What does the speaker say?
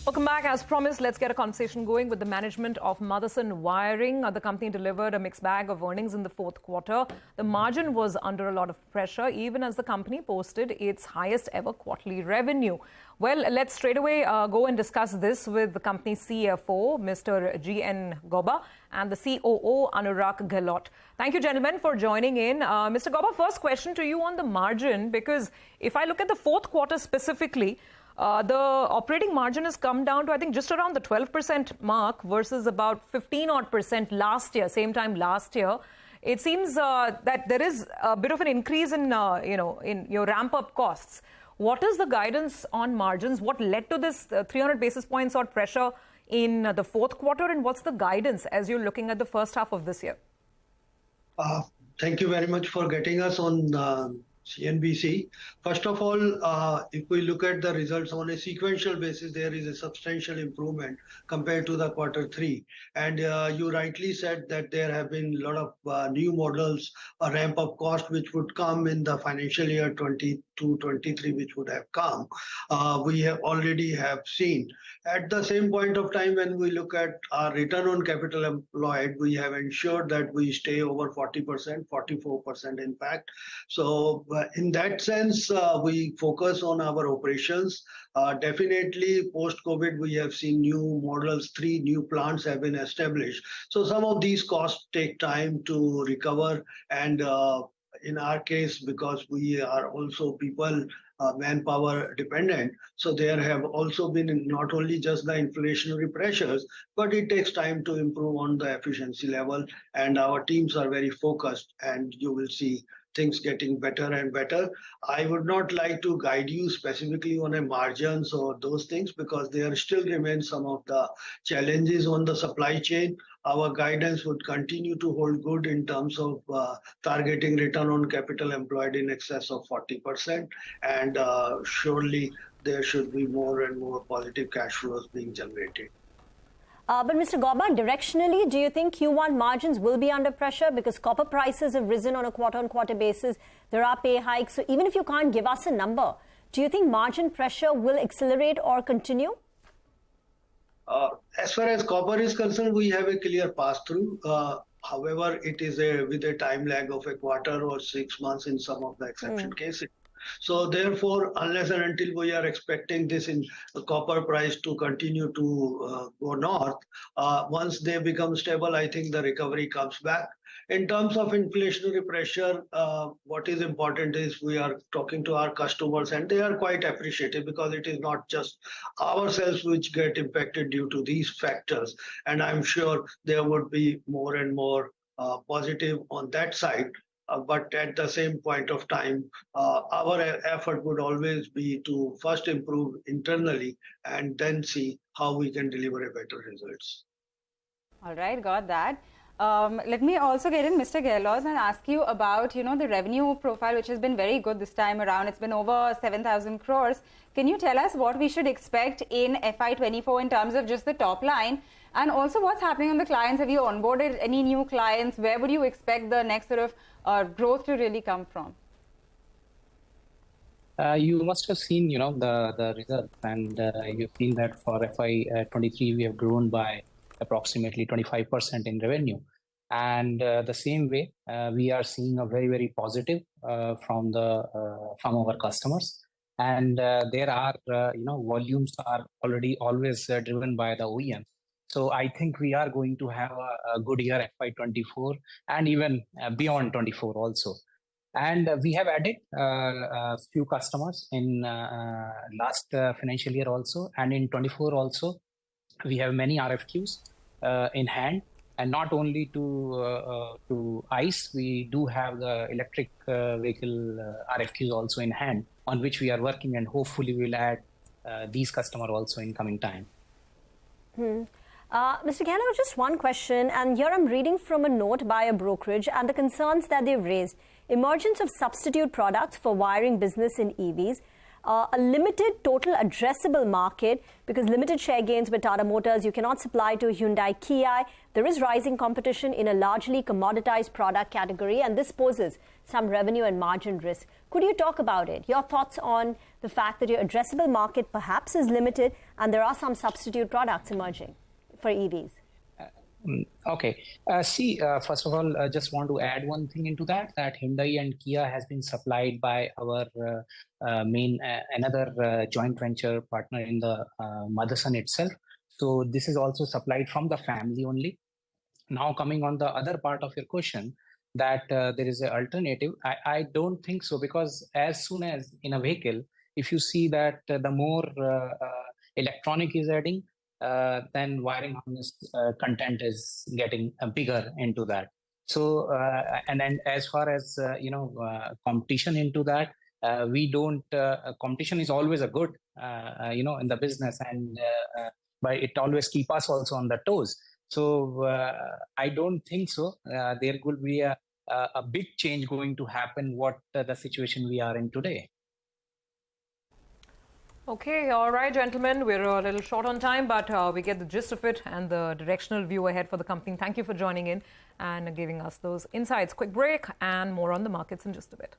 Welcome back. As promised, let's get a conversation going with the management of Motherson Wiring. The company delivered a mixed bag of earnings in the fourth quarter. The margin was under a lot of pressure, even as the company posted its highest ever quarterly revenue. Well, let's straight away go and discuss this with the company's CFO, Mr. GN Gauba, and the COO Anurag Gahlot. Thank you, gentlemen, for joining in. Mr. Gauba, first question to you on the margin, because if I look at the fourth quarter specifically, the operating margin has come down to, I think, just around the 12% mark versus about 15% last year, same time last year. It seems that there is a bit of an increase in, in your ramp-up costs. What is the guidance on margins? What led to this 300 basis points or pressure in the fourth quarter, and what's the guidance as you're looking at the first half of this year? Thank you very much for getting us on CNBC. First of all, if we look at the results on a sequential basis, there is a substantial improvement compared to the quarter three. And you rightly said that there have been a lot of new models, a ramp-up cost, which would come in the financial year 22-23, which would have come. We have already seen. At the same point of time, when we look at our return on capital employed, we have ensured that we stay over 40%, 44% in fact. So in that sense, we focus on our operations. Definitely post-COVID, we have seen new models, 3 new plants have been established. So some of these costs take time to recover. And in our case, because we are also people manpower dependent, so there have also been not only just the inflationary pressures, but it takes time to improve on the efficiency level, and our teams are very focused, and you will see things getting better and better. I would not like to guide you specifically on a margins or those things, because there still remain some of the challenges on the supply chain. Our guidance would continue to hold good in terms of targeting return on capital employed in excess of 40%. And surely there should be more and more positive cash flows being generated. But Mr. Gauba, directionally, do you think Q1 margins will be under pressure? Because copper prices have risen on a quarter-on-quarter basis. There are pay hikes. So even if you can't give us a number, do you think margin pressure will accelerate or continue? As far as copper is concerned, we have a clear pass-through. However, it is with a time lag of a quarter or 6 months in some of the exception cases. So therefore, unless and until we are expecting this in the copper price to continue to go north, once they become stable, I think the recovery comes back. In terms of inflationary pressure, what is important is we are talking to our customers, and they are quite appreciative, because it is not just ourselves which get impacted due to these factors. And I'm sure there would be more and more positive on that side. But at the same point of time, our effort would always be to first improve internally and then see how we can deliver a better results. All right, got that. Let me also get in Mr. Gahlot and ask you about, the revenue profile, which has been very good this time around. It's been over 7,000 crores. Can you tell us what we should expect in FY24 in terms of just the top line? And also what's happening on the clients? Have you onboarded any new clients? Where would you expect the next sort of growth to really come from? You must have seen, the results, and you've seen that for FY23 we have grown by approximately 25% in revenue. And the same way, we are seeing a very, very positive from our customers. And there are, volumes are already always driven by the OEM. So I think we are going to have a good year FY24 and even beyond 24 also. And we have added a few customers in last financial year also, and in 24 also. We have many RFQs in hand, and not only to ICE, we do have the electric vehicle RFQs also in hand, on which we are working, and hopefully we'll add these customers also in coming time. Mr. Gahlot, just one question, and here I'm reading from a note by a brokerage and the concerns that they've raised. Emergence of substitute products for wiring business in EVs. a limited total addressable market because limited share gains with Tata Motors. You cannot supply to Hyundai, Kia. There is rising competition in a largely commoditized product category, and this poses some revenue and margin risk. Could you talk about it? Your thoughts on the fact that your addressable market perhaps is limited and there are some substitute products emerging for EVs? Okay. First of all, I just want to add one thing into that Hyundai and Kia has been supplied by our another joint venture partner in the Motherson itself. So this is also supplied from the family only. Now coming on the other part of your question, that there is an alternative. I don't think so, because as soon as in a vehicle, if you see that the more electronic is adding, then wiring harness content is getting bigger into that. So, and then as far as, competition into that, we don't, competition is always a good, in the business, and but it always keep us also on the toes. So I don't think so. There will be a big change going to happen what the situation we are in today. Okay, all right, gentlemen, we're a little short on time, but we get the gist of it and the directional view ahead for the company. Thank you for joining in and giving us those insights. Quick break and more on the markets in just a bit.